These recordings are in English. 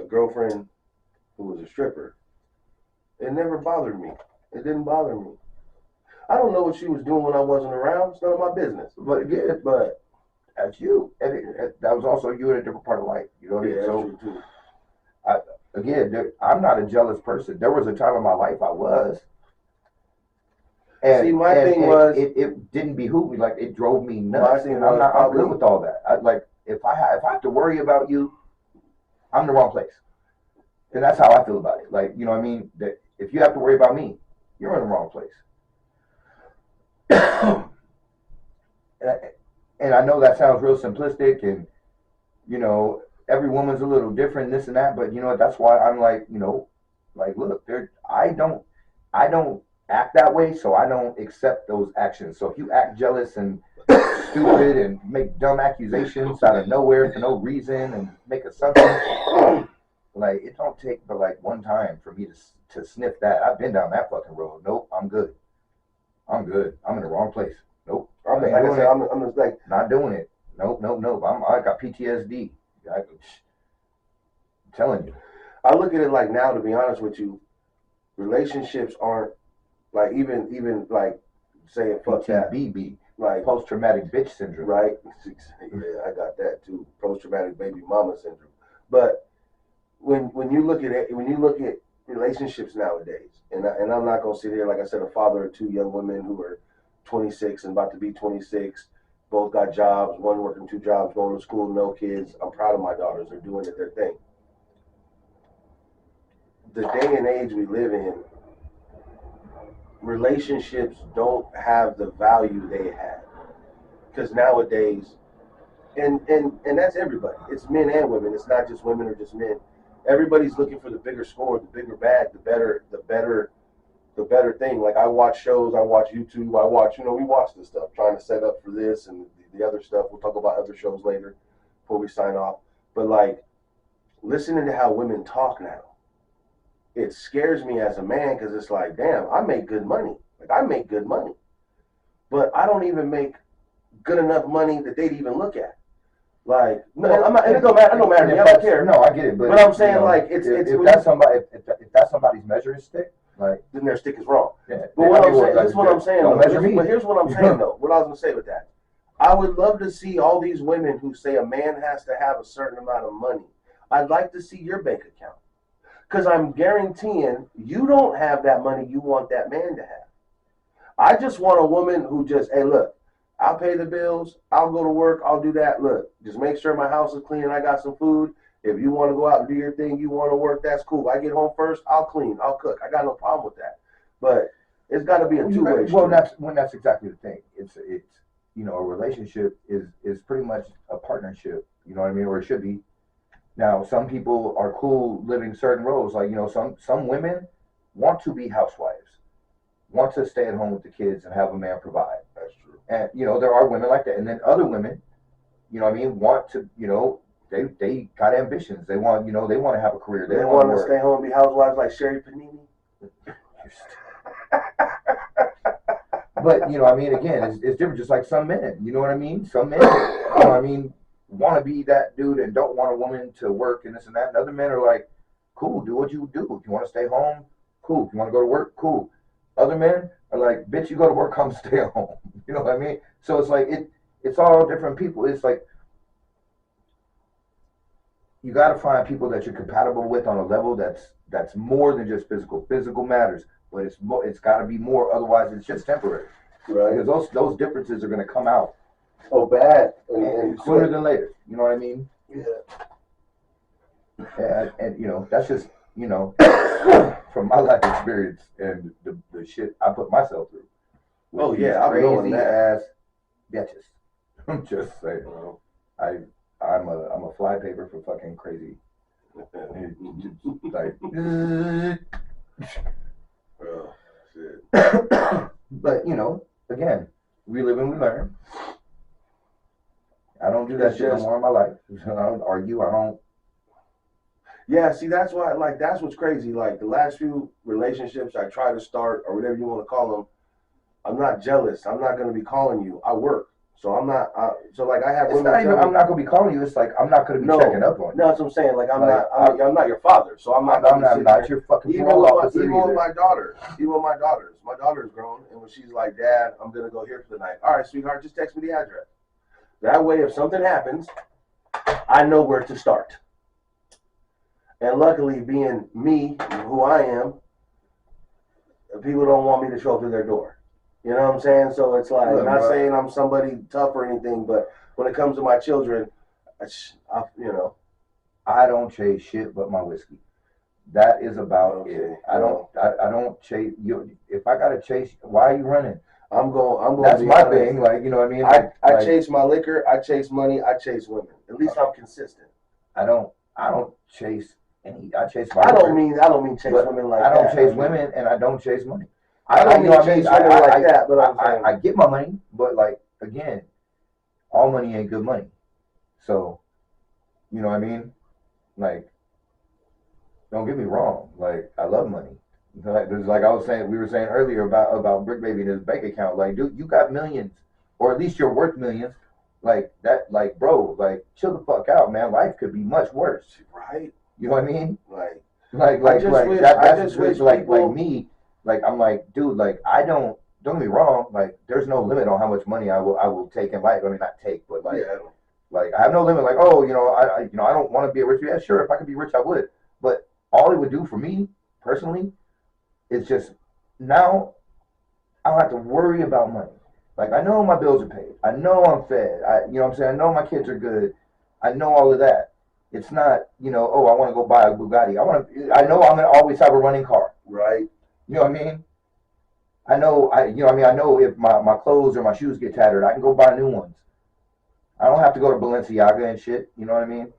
girlfriend who was a stripper. It never bothered me. It didn't bother me. I don't know what she was doing when I wasn't around. It's none of my business. But again, But that's you. That was also you in a different part of life. You know what I mean? yeah, that's So, true too. I'm not a jealous person. There was a time in my life I was. See, my thing was it didn't behoove me. Like, it drove me my nuts. thing And was I'm good probably with all that. If I have to worry about you, I'm in the wrong place. And that's how I feel about it. Like, you know what I mean? That if you have to worry about me, you're in the wrong place. and I know that sounds real simplistic, and you know, every woman's a little different, this and that. But you know what? That's why I'm like, you know, like, look, I don't act that way, so I don't accept those actions. So if you act jealous and stupid and make dumb accusations out of nowhere for no reason and make assumptions, like, it don't take but like one time for me to sniff that. I've been down that fucking road. Nope, I'm good. I'm in the wrong place. Nope. I'm just like, Not doing it. Nope. I got PTSD. I'm telling you. I look at it like now, to be honest with you, relationships aren't like even like saying fuck that. PTBB, Like post-traumatic bitch syndrome. Right? Yeah, I got that too. Post-traumatic baby mama syndrome. But when you look at relationships nowadays, and I'm not gonna sit here, like I said, a father of two young women who are 26 and about to be 26, both got jobs, one working two jobs, going to school, no kids. I'm proud of my daughters. They're doing their thing. The day and age we live in, relationships don't have the value they had. Because nowadays, and that's everybody. It's men and women. It's not just women or just men. Everybody's looking for the bigger score, the bigger bag, the better thing. Like, I watch shows, I watch YouTube, we watch this stuff, trying to set up for this and the other stuff. We'll talk about other shows later before we sign off. But like, listening to how women talk now, it scares me as a man, because it's like, damn, I make good money. Like, I make good money, but I don't even make good enough money that they'd even look at. Like, no, I'm not, and it don't matter to me. I don't care. No, I get it, but I'm saying, you know, like, if that's somebody's measuring stick, like, then their stick is wrong. Yeah. But what I'm saying, that's what I'm saying. Don't measure me. But here's what I'm saying though. What I was gonna say with that, I would love to see all these women who say a man has to have a certain amount of money. I'd like to see your bank account, because I'm guaranteeing you don't have that money you want that man to have. I just want a woman who just, hey, look, I'll pay the bills, I'll go to work, I'll do that. Look, just make sure my house is clean and I got some food. If you want to go out and do your thing, you want to work, that's cool. I get home first, I'll clean, I'll cook. I got no problem with that. But it's got to be a two-way street. Well, that's exactly the thing. It's you know, a relationship is pretty much a partnership. You know what I mean, or it should be. Now, some people are cool living certain roles. Like, you know, some women want to be housewives, want to stay at home with the kids and have a man provide. That's true. And, you know, there are women like that. And then other women, you know what I mean, want to, you know, they got ambitions. They want, you know, they want to have a career. They want to stay home and be housewives like Sherry Panini. But, you know, I mean, again, it's different. Just like some men, you know what I mean? Some men, you know what I mean, want to be that dude and don't want a woman to work and this and that. And other men are like, cool, do what you do. If you want to stay home, cool. If you want to go to work, cool. Other men are like, bitch, you go to work, come stay home. You know what I mean? So it's like, it's all different people. It's like, you got to find people that you're compatible with on a level that's more than just physical. Physical matters, but it's got to be more. Otherwise, it's just temporary. Right. Because those differences are going to come out. Oh, bad. And sooner than later. You know what I mean? Yeah. And you know, that's just, you know, from my life experience and the shit I put myself through. Oh yeah, I'm crazy ass bitches. I'm just saying. I'm a flypaper for fucking crazy. Like, oh, shit. But you know, again, we live and we learn. I don't do that shit no more in my life. I don't argue. I don't. Yeah, see, that's why, like, that's what's crazy. Like, the last few relationships I try to start, or whatever you want to call them, I'm not jealous. I'm not going to be calling you. I work. So I'm not. So like I have It's women. not even. I'm not gonna be calling you. It's like I'm not gonna be checking up on you. No, that's what I'm saying. Like I'm Like, not. I'm not your father. So I'm not. I'm not your fucking parole officer. Even with my daughters. My daughter's grown, and when she's like, "Dad, I'm gonna go here for the night." All right, sweetheart, just text me the address. That way, if something happens, I know where to start. And luckily, being me, who I am, people don't want me to show up to their door. You know what I'm saying? So it's like, not saying I'm somebody tough or anything, but when it comes to my children, I don't chase shit but my whiskey. That is about it. I don't chase you. If I gotta chase, why are you running? I'm going. That's my thing. Like, you know what I mean? I chase my liquor. I chase money. I chase women. At least I'm consistent. I don't chase any. I chase my. I don't mean chase women like that. I don't chase women, and I don't chase money. I don't mean chase women like that, but I get my money, but like again, all money ain't good money. So, you know what I mean? Like, don't get me wrong. Like, I love money. Like I was saying, we were saying earlier about Brick Baby and his bank account. Like, dude, you got millions, or at least you're worth millions. Like that, like, bro, like, chill the fuck out, man. Life could be much worse, right? You know what I mean? Like me. Like, I'm like, dude, like, don't get me wrong. Like, there's no limit on how much money I will take in life. I mean, not take, but like, like, I have no limit. Like, oh, I don't want to be a rich. Yeah, sure. If I could be rich, I would. But all it would do for me personally is just now I don't have to worry about money. Like, I know my bills are paid. I know I'm fed. You know what I'm saying? I know my kids are good. I know all of that. It's not, oh, I want to go buy a Bugatti. I know I'm gonna always have a running car. Right. You know what I mean? I know I know if my clothes or my shoes get tattered, I can go buy new ones. I don't have to go to Balenciaga and shit. You know what I mean?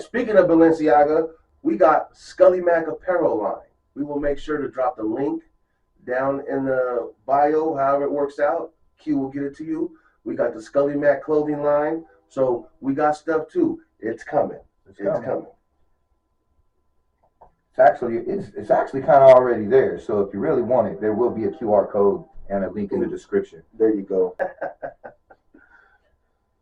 Speaking of Balenciaga, we got Scully Mac Apparel Line. We will make sure to drop the link down in the bio, however it works out. Q will get it to you. We got the Scully Mac clothing line. So we got stuff too. It's coming. It's coming. It's actually kind of already there. So if you really want it, there will be a QR code and a link in the description. There you go.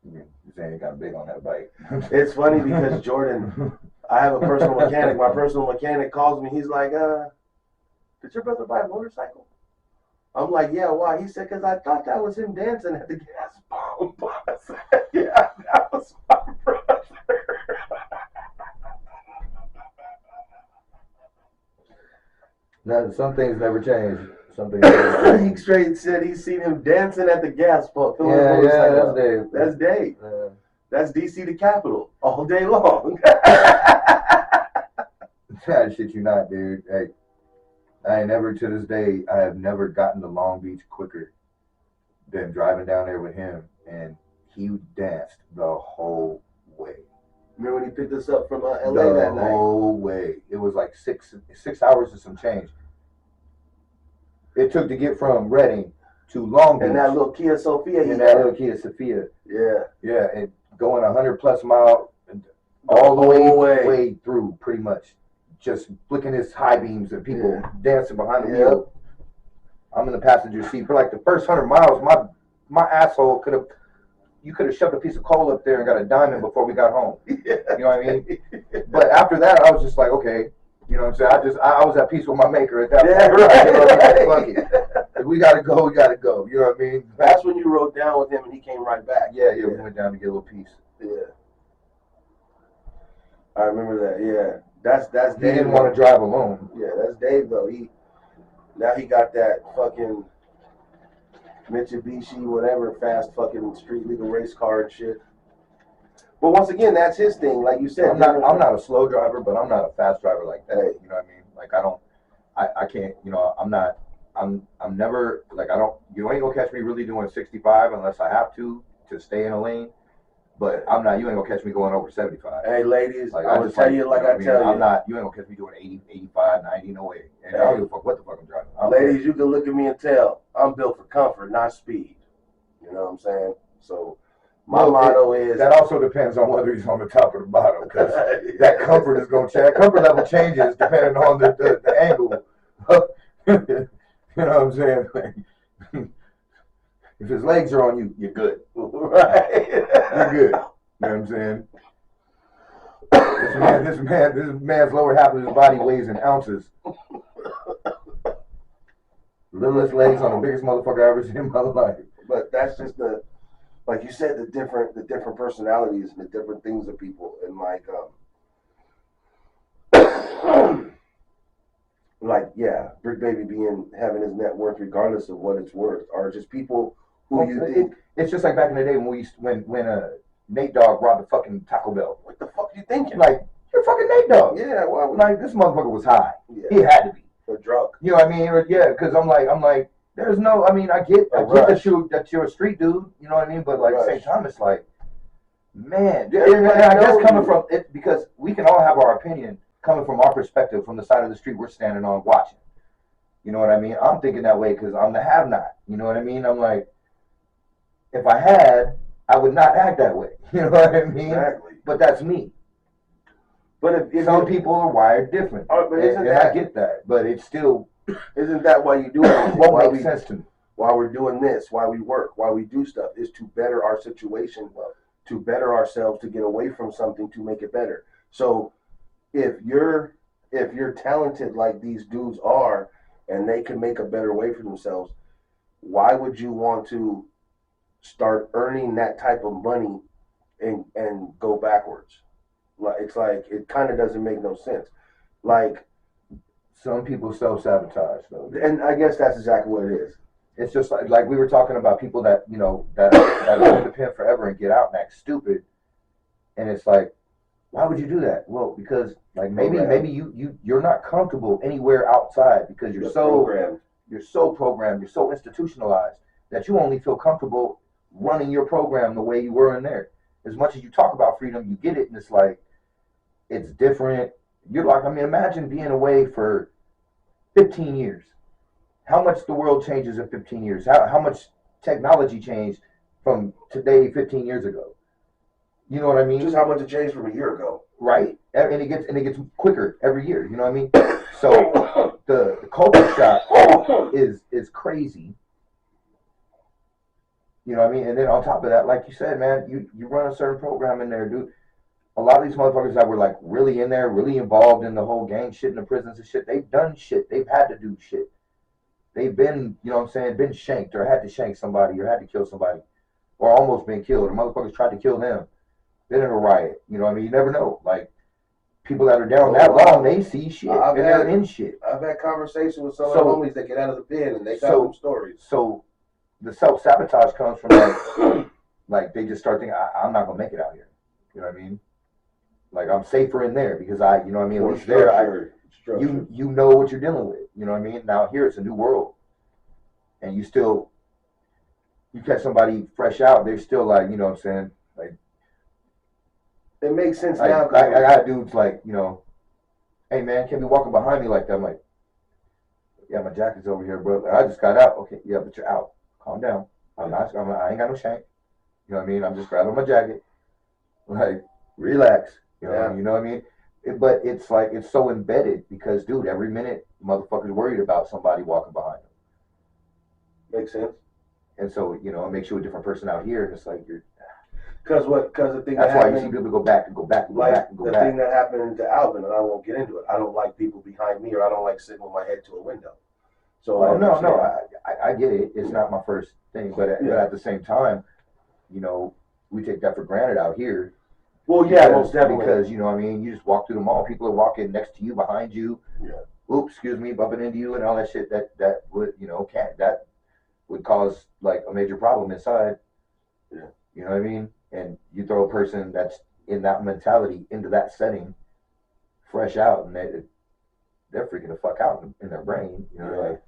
You're saying you got big on that bike. It's funny because Jordan, I have a personal mechanic. My personal mechanic calls me. He's like, did your brother buy a motorcycle? I'm like, yeah, why? He said, because I thought that was him dancing at the gas pump. I said, yeah, that was my brother. No, some things never change. He straight said he's seen him dancing at the gas pump. Yeah, that's Dave. That's Dave. That's D.C.Tha Capital all day long. Shit, you not, dude. Hey, I have never gotten to Long Beach quicker than driving down there with him, and he danced the whole way. Remember when he picked us up from LA that night? The whole way. It was like 6 hours and some change. It took to get from Redding to Long Beach. And that little Kia Sophia. Yeah, and going 100+ miles all the way through, pretty much. Just flicking his high beams and people dancing behind the wheel. I'm in the passenger seat for like the first 100 miles. My asshole you could have shoved a piece of coal up there and got a diamond before we got home. You know what I mean? But after that, I was just like, okay, you know what I'm saying? I was at peace with my maker at that point. Right. You know what I mean? Fuck it. If we gotta go, we gotta go. You know what I mean? That's when you rode down with him and he came right back. Yeah, we went down to get a little piece. Yeah. I remember that, yeah. That's Dave. He didn't want to drive alone. Yeah, that's Dave though. Now he got that fucking Mitsubishi, whatever, fast fucking street legal race car and shit. But once again, that's his thing. Like you said, I'm not a slow driver, but I'm not a fast driver like that. You know what I mean? Like I can't. I'm never like You ain't gonna catch me really doing 65 unless I have to stay in a lane. But I'm not. You ain't gonna catch me going over 75. Hey, ladies, like, I will tell you like I tell you. I'm not. You ain't gonna catch me doing 80, 85, 90. No way. And I don't give a fuck what the fuck I'm driving. Ladies, you can look at me and tell I'm built for comfort, not speed. You know what I'm saying? So my motto is that also depends on whether he's on the top or the bottom, because that comfort is gonna change. Comfort level changes depending on the angle. You know what I'm saying? If his legs are on you, you're good. Right. You're good. You know what I'm saying? This man's lower half of his body weighs in ounces. Littlest legs on the biggest motherfucker I've ever seen in my life. But that's just like you said, the different personalities and the different things of people, and like yeah, Brick Baby having his net worth regardless of what it's worth, or just people who you think. It's just like back in the day when Nate Dogg robbed the fucking Taco Bell. What the fuck are you thinking? Like, you're fucking Nate Dogg. Yeah, well, like this motherfucker was high. Yeah. He had to be. Or drunk. You know what I mean? Yeah, because I'm like, there's no. I mean, I get that you're a street dude. You know what I mean? But like at the same time, it's like, man, yeah, I guess coming from it, because we can all have our opinion coming from our perspective, from the side of the street we're standing on watching. You know what I mean? I'm thinking that way because I'm the have-not. You know what I mean? I'm like, if I had, I would not act that way. You know what I mean? Exactly. But that's me. But if some people are wired different, and I get that. But it's still, isn't that why you do it? Won't make sense to me. Why we're doing this, why we work, why we do stuff, is to better our situation, to better ourselves, to get away from something, to make it better. So if you're talented like these dudes are, and they can make a better way for themselves, why would you want to start earning that type of money and go backwards? It's like, it kind of doesn't make no sense. Like, some people self-sabotage though, and I guess that's exactly what it is. It's just like we were talking about people that, you know, that are in the pen forever and get out and act stupid, and it's like, why would you do that? Well, because like maybe you're not comfortable anywhere outside because you're so programmed, you're so institutionalized that you only feel comfortable running your program the way you were in there. As much as you talk about freedom, you get it, and it's like, it's different. You're like, I mean, imagine being away for 15 years. How much the world changes in 15 years? How much technology changed from today 15 years ago? You know what I mean? Just how much it changed from a year ago. Right? And it gets quicker every year. You know what I mean? So the culture shock is crazy. You know what I mean? And then on top of that, like you said, man, you run a certain program in there, dude. A lot of these motherfuckers that were like really in there, really involved in the whole gang shit in the prisons and shit, they've done shit. They've had to do shit. They've been, you know what I'm saying, been shanked or had to shank somebody or had to kill somebody or almost been killed. The motherfuckers tried to kill them. Been in a riot. You know what I mean? You never know. Like, people that are down that long, they see shit and they're in shit. I've had conversations with some of the homies that get out of the pen and they got some stories. So the self-sabotage comes from like they just start thinking, I'm not going to make it out here. You know what I mean? Like, I'm safer in there because you know what I mean? At least there, you know what you're dealing with. You know what I mean? Now here it's a new world. And you catch somebody fresh out, they're still like, you know what I'm saying? Like, it makes sense like, now. I got dudes like, you know, hey man, can't be walking behind me like that. I'm like, yeah, my jacket's over here, bro. I just got out. Okay, yeah, but you're out. Calm down. I ain't got no shank. You know what I mean? I'm just grabbing my jacket. Like, relax. You know what I mean? But it's like, it's so embedded because, dude, every minute, motherfuckers worried about somebody walking behind them. Makes sense. And so, you know, it makes you a different person out here, and it's like you're. Because the thing that's why you see people go back and go back and go back and go back. The thing that happened to Alvin, and I won't get into it. I don't like people behind me, or I don't like sitting with my head to a window. So I get it. It's not my first thing, but at the same time, you know, we take that for granted out here. Well, yeah, most definitely. Because, you know what I mean, you just walk through the mall, people are walking next to you, behind you. Yeah. Oops, excuse me, bumping into you and all that shit that would, you know, that would cause like a major problem inside. Yeah. You know what I mean? And you throw a person that's in that mentality into that setting, fresh out, and they're freaking the fuck out in their brain. You know, like,